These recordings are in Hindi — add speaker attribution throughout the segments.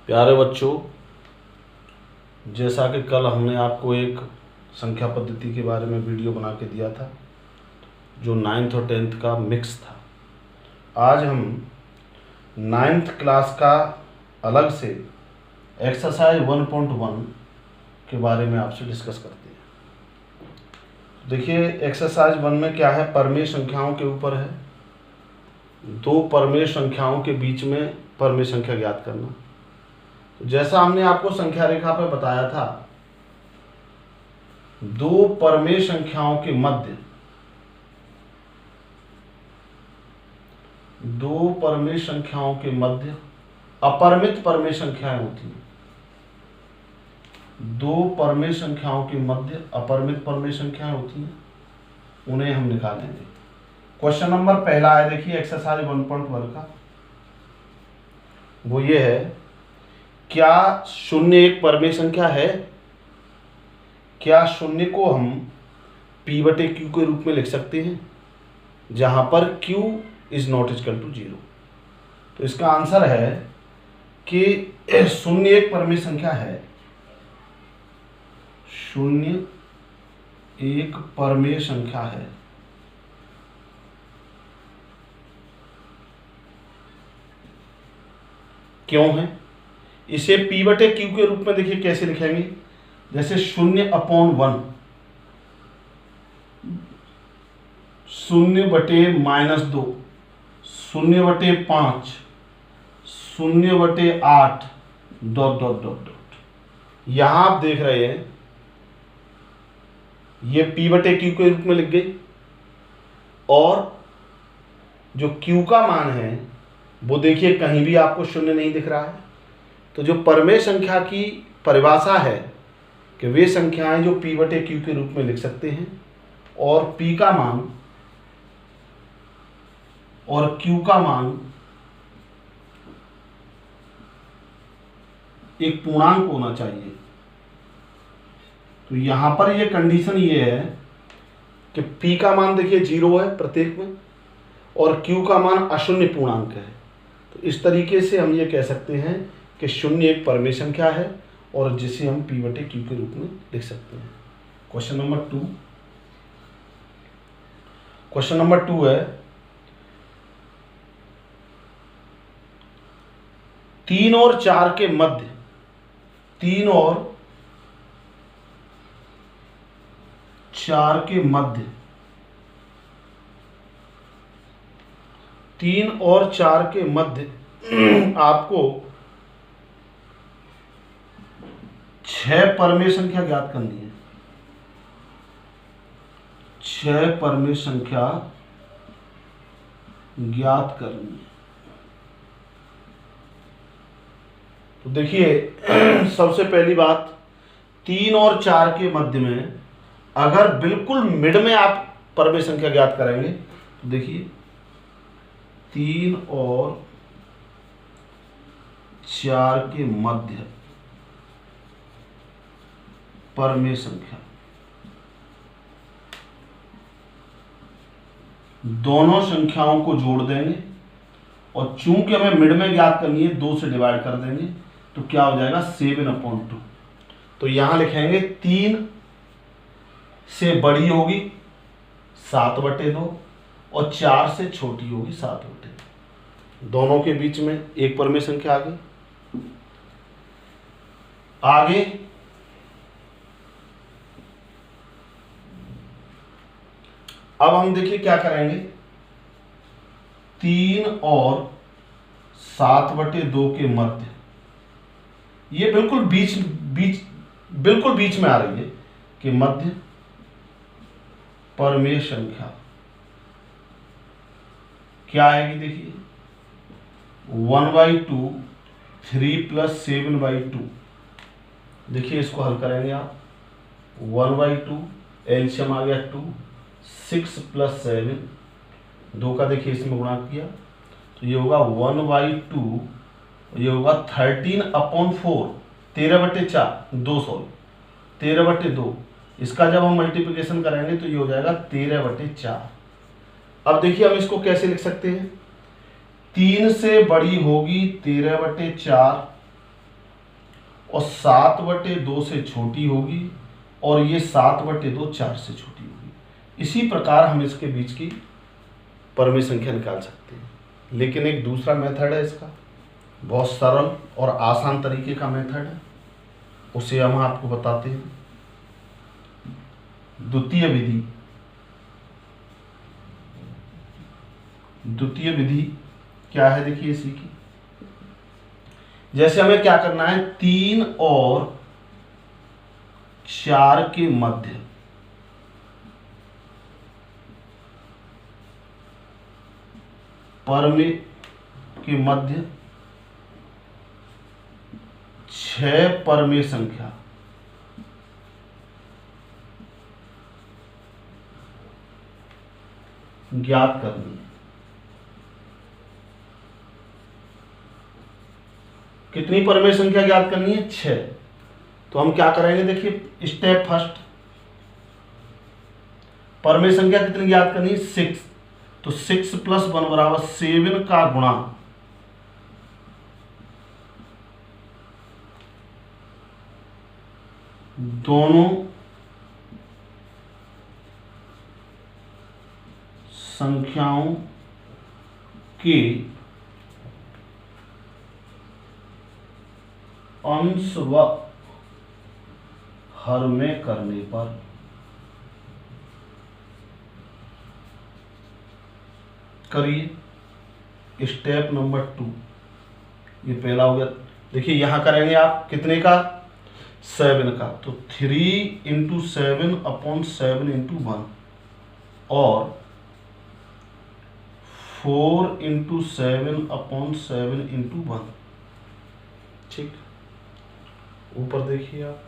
Speaker 1: प्यारे बच्चों, जैसा कि कल हमने आपको एक संख्या पद्धति के बारे में वीडियो बना के दिया था जो 9th और 10th का मिक्स था। आज हम 9th क्लास का अलग से एक्सरसाइज 1.1 के बारे में आपसे डिस्कस करते हैं। देखिए, एक्सरसाइज 1 में क्या है, परमेय संख्याओं के ऊपर है। दो परमेय संख्याओं के बीच में परमेय संख्या ज्ञात करना। तो जैसा हमने आपको संख्या रेखा पर बताया था, दो परमेय संख्याओं के मध्य अपरिमित परमेय संख्याएं होती हैं। दो परमेय संख्याओं के मध्य अपरिमित परमेय संख्याएं होती हैं, उन्हें हम निकालेंगे। क्वेश्चन नंबर पहला है, देखिए एक्सरसाइज 1.1 का, वो ये है, क्या शून्य एक परमेय संख्या है? क्या शून्य को हम p/q के रूप में लिख सकते हैं जहां पर q is not equal to 0? तो इसका आंसर है कि शून्य एक परमेय संख्या है। शून्य एक परमेय संख्या है। क्यों है? इसे p/q के रूप में देखिए कैसे लिखेंगे, जैसे 0/1, 0/-2, 0/5, 0/8 ... यहां आप देख रहे हैं ये p/q के रूप में लिख गई, और जो q का मान है वो देखिए कहीं भी आपको शून्य नहीं दिख रहा है। तो जो परमेय संख्या की परिभाषा है कि वे संख्याएं जो p/q के रूप में लिख सकते हैं और p का मान और q का मान एक पूर्णांक होना चाहिए। तो यहां पर ये कंडीशन ये है कि p का मान देखिए 0 है प्रत्येक में और q का मान अशून्य पूर्णांक है। तो इस तरीके से हम ये कह सकते हैं कि शून्य एक परमेय संख्या है और जिसे हम p/q के रूप में लिख सकते हैं। क्वेश्चन नंबर 2 है, 3 और 4 के मध्य 3 और 4 के मध्य 3 और 4 के मध्य आपको 6 परमेय संख्या ज्ञात करनी है। 6 परमेय संख्या ज्ञात करनी है। तो देखिए, सबसे पहली बात, 3 और 4 के मध्य में अगर बिल्कुल मिड में आप परमेय संख्या ज्ञात करेंगे तो देखिए 3 और 4 के मध्य परमेय संख्या, दोनों संख्याओं को जोड़ देंगे और चूंकि हमें मिड में ज्ञात करनी है 2 से डिवाइड कर देंगे तो क्या हो जाएगा 7/2। तो यहां लिखेंगे 3 से बड़ी होगी 7/2 और 4 से छोटी होगी 7/2। दोनों के बीच में एक परमेय संख्या आ गई। आगे अब हम देखिए क्या करेंगे, 3 और 7/2 के मध्य, ये बिल्कुल बीच में आ रही है कि मध्य परमेय संख्या क्या आएगी, देखिए 1/2, 3 + 7/2। देखिए इसको हल करेंगे आप, 1/2 एलसीएम आ गया 2, 6 + 7, 2 का देखिए इसमें गुणा किया तो ये होगा 1/2, ये होगा 13/4, 13/2। इसका जब हम मल्टीप्लिकेशन करेंगे तो ये हो जाएगा 13/4। अब देखिए हम इसको कैसे लिख सकते हैं, 3 से बड़ी होगी 13/4 और 7/2 से छोटी होगी और ये 7/2 4 से छोटी होगी। इसी प्रकार हम इसके बीच की परमेय संख्या निकाल सकते हैं। लेकिन एक दूसरा मेथड है इसका, बहुत सरल और आसान तरीके का मेथड है, उसे हम आपको बताते हैं। द्वितीय विधि क्या है, देखिए इसी की। जैसे हमें क्या करना है, 3 और 4 के मध्य परमेय के मध्य 6 परमेय संख्या ज्ञात करनी है। कितनी परमेय संख्या ज्ञात करनी है, 6। तो हम क्या करेंगे, देखिए स्टेप फर्स्ट, परमेय संख्या कितनी ज्ञात करनी है, 6। तो 6 + 1 = 7 का गुणा दोनों संख्याओं के अंश व हर में करने पर करिए। स्टेप नंबर 2, ये पहला हो गया। देखिए यहां करेंगे आप कितने का, 7 का। तो 3 × 7/7 × 1 और 4 × 7/7 × 1। ठीक, ऊपर देखिए आप,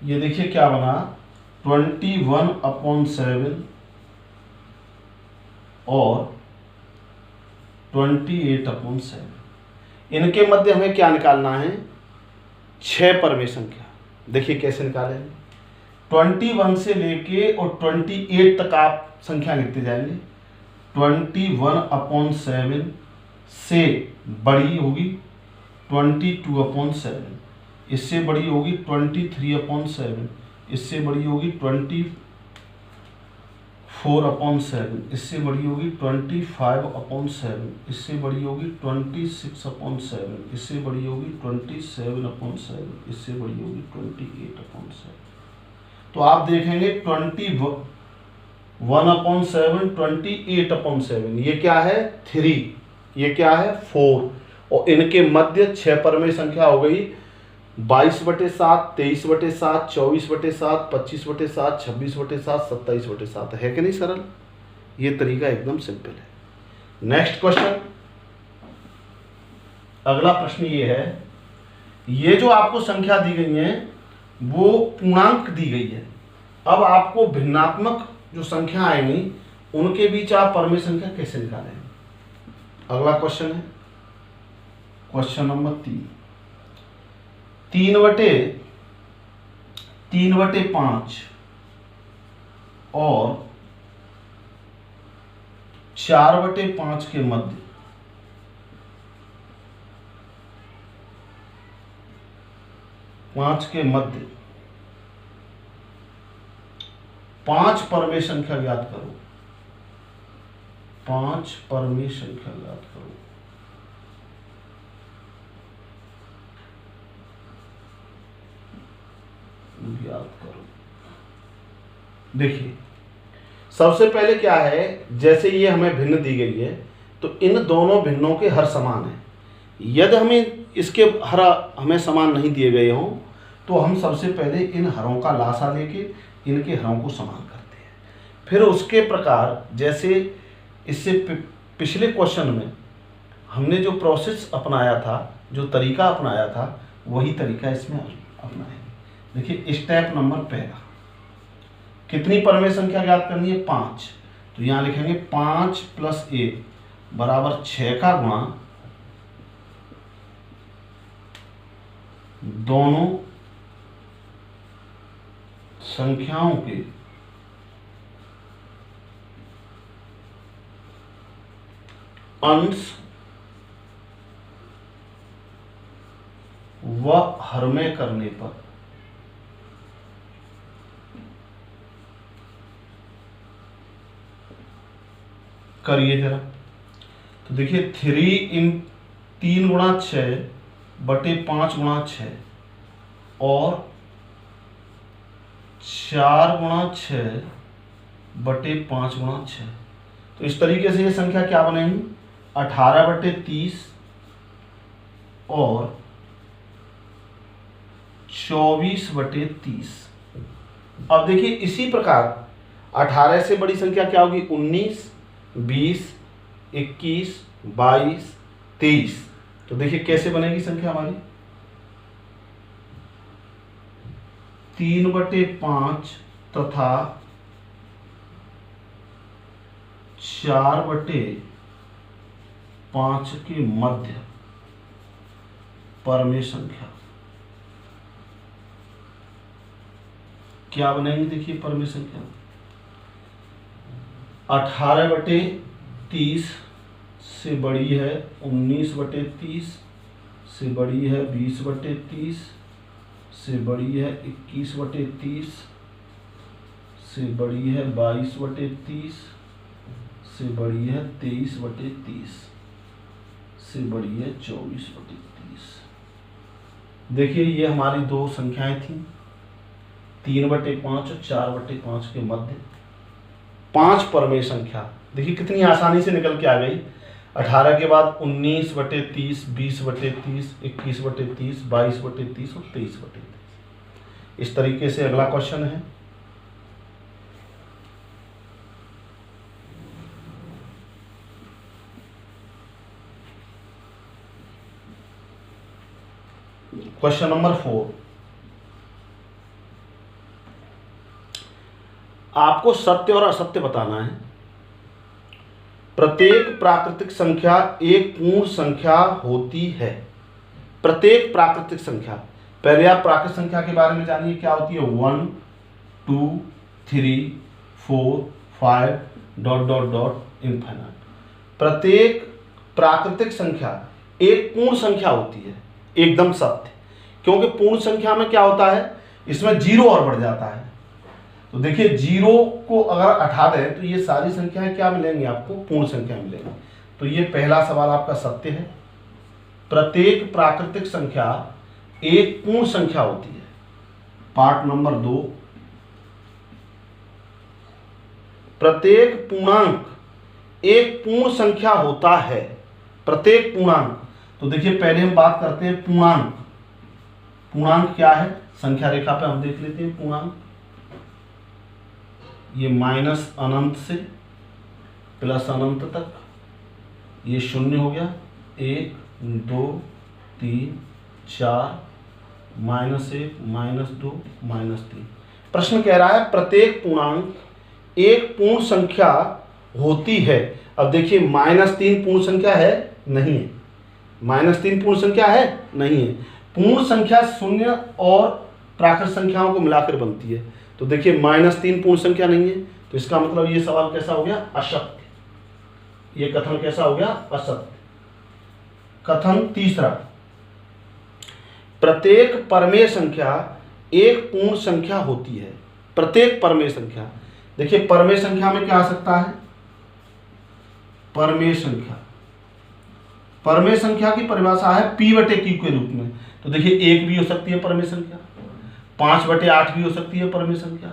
Speaker 1: ये देखिए क्या बना, 21/7 और 28/7। इनके मध्य हमें क्या निकालना है, 6 परमेय संख्या। देखिए कैसे निकालेंगे, 21 से लेके और 28 तक आप संख्या लिखते जाएंगे। 21/7 से बड़ी होगी 22/7, इससे बड़ी होगी 23/7, इससे बड़ी होगी 24/7, इससे बड़ी होगी 25/7, इससे बड़ी होगी 26/7, इससे बड़ी होगी 27/7, इससे बड़ी होगी 28/7। तो आप देखेंगे 21/7, 28/7, ये क्या है 3, ये क्या है 4, और इनके मध्य 6 परमेय संख्या हो गई 22/7, 23/7, 24/7, 25/7, 26/7, 27/7। है कि नहीं सरल? ये तरीका एकदम सिंपल है। नेक्स्ट क्वेश्चन, अगला प्रश्न ये है, ये जो आपको संख्या दी गई है वो पूर्णांक दी गई है। अब आपको भिन्नात्मक जो संख्या आएंगी उनके बीच आप परमेय संख्या कैसे निकालेंगे। अगला क्वेश्चन है क्वेश्चन नंबर 3, 3/5 और 4/5 के मध्य 5 परमेय संख्या ज्ञात करो। 5 परमेय संख्या ज्ञात करो। देखिए सबसे पहले क्या है, जैसे ये हमें भिन्न दी गई है तो इन दोनों भिन्नों के हर समान है। यदि हमें इसके हर हमें समान नहीं दिए गए हों तो हम सबसे पहले इन हरों का लासा लेके इनके हरों को समान करते हैं। फिर उसके प्रकार जैसे इससे पिछले क्वेश्चन में हमने जो प्रोसेस अपनाया था, जो तरीका अपनाया था, वही तरीका इसमें अपनाएंगे। देखिए स्टेप नंबर पहला, कितनी परमेय संख्या ज्ञात करनी है, 5। तो यहां लिखेंगे 5 + 1 = 6 का गुणा दोनों संख्याओं के अंश व हरमे करने पर करिए जरा। तो देखिए 3 गुणा 6 बटे 5 गुणा 6 और 4 गुणा 6 बटे 5 गुणा 6। तो इस तरीके से ये संख्या क्या बनेगी, 18 बटे 30 और 24 बटे 30। अब देखिए इसी प्रकार 18 से बड़ी संख्या क्या होगी, 19, 20, 21, 22, 23। तो देखिए कैसे बनेगी संख्या हमारी, 3 बटे 5 तथा 4 बटे 5 के मध्य परमेय संख्या क्या बनेगी। देखिए परमेय संख्या 18 बटे 30 से बड़ी है 19 बटे 30 से बड़ी है 20 बटे 30 से बड़ी है 21 बटे 30 से बड़ी है 22 बटे 30 से बड़ी है 23 बटे 30 से बड़ी है 24 बटे 30। देखिए ये हमारी दो संख्याएं थी, 3 बटे 5 और 4 बटे 5 के मध्य 5 परमेय संख्या। देखिए कितनी आसानी से निकल के आ गई। 18 के बाद 19 बटे 30, 20 बटे 30, 21 बटे 30, 22 बटे 30 और 23 बटे 30। इस तरीके से अगला क्वेश्चन है, क्वेश्चन नंबर 4। आपको सत्य और असत्य बताना है। प्रत्येक प्राकृतिक संख्या एक पूर्ण संख्या होती है। प्रत्येक प्राकृतिक संख्या, पहले आप प्राकृतिक संख्या के बारे में जानिए क्या होती है। 1, 2, 3, 4, 5 ... इनफाइनाइट। प्रत्येक प्राकृतिक संख्या एक पूर्ण संख्या होती है, एकदम सत्य। क्योंकि पूर्ण संख्या में क्या होता है, इसमें 0 और बढ़ जाता है। तो देखिए 0 को अगर हटा दें तो ये सारी संख्याएं क्या मिलेंगी आपको, पूर्ण संख्या मिलेंगी। तो ये पहला सवाल आपका सत्य है। प्रत्येक प्राकृतिक संख्या एक पूर्ण संख्या होती है। पार्ट नंबर 2, प्रत्येक पूर्णांक एक पूर्ण संख्या होता है। प्रत्येक पूर्णांक, तो देखिए पहले हम बात करते हैं पूर्णांक। पूर्णांक क्या है, संख्या रेखा पे हम देख लेते हैं पूर्णांक। ये माइनस अनंत से प्लस अनंत तक, ये 0 हो गया, 1, 2, 3, 4, -1, -2, -3। प्रश्न कह रहा है प्रत्येक पूर्णांक एक पूर्ण संख्या होती है। अब देखिए -3 पूर्ण संख्या है, नहीं है। -3 पूर्ण संख्या है, नहीं है। पूर्ण संख्या 0 और प्राकृत संख्याओं को मिलाकर बनती है। तो देखिए -3 पूर्ण संख्या नहीं है, तो इसका मतलब ये सवाल कैसा हो गया, असत्य। ये कथन कैसा हो गया, असत्य। कथन तीसरा, प्रत्येक परमेय संख्या एक पूर्ण संख्या होती है। प्रत्येक परमेय संख्या, देखिए परमेय संख्या में क्या आ सकता है, परमेय संख्या। परमेय संख्या की परिभाषा है P/Q के रूप में। तो देखिए 1 भी हो सकती है परमेय संख्या, 5/8 भी हो सकती है परमेय संख्या,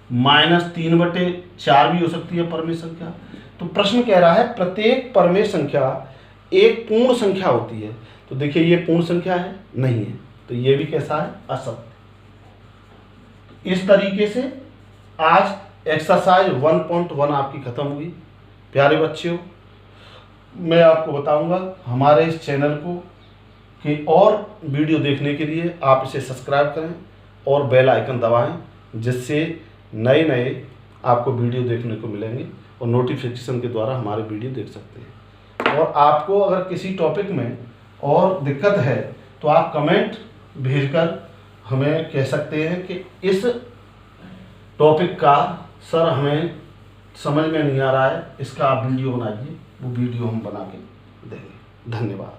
Speaker 1: -3/4 भी हो सकती है परमेय संख्या। तो प्रश्न कह रहा है प्रत्येक परमेय संख्या एक पूर्ण संख्या होती है। तो देखिए ये पूर्ण संख्या है, नहीं है। तो ये भी कैसा है, असत्य। इस तरीके से आज एक्सरसाइज 1.1 आपकी खत्म हुई। प्यारे बच्चों, मैं आपको बताऊंगा हमारे इस चैनल को कि और वीडियो देखने के लिए आप इसे सब्सक्राइब करें और बेल आइकन दबाएं, जिससे नए नए आपको वीडियो देखने को मिलेंगे और नोटिफिकेशन के द्वारा हमारे वीडियो देख सकते हैं। और आपको अगर किसी टॉपिक में और दिक्कत है तो आप कमेंट भेजकर हमें कह सकते हैं कि इस टॉपिक का सर हमें समझ में नहीं आ रहा है, इसका आप वीडियो बनाइए। वो वीडियो हम बना के देंगे। धन्यवाद।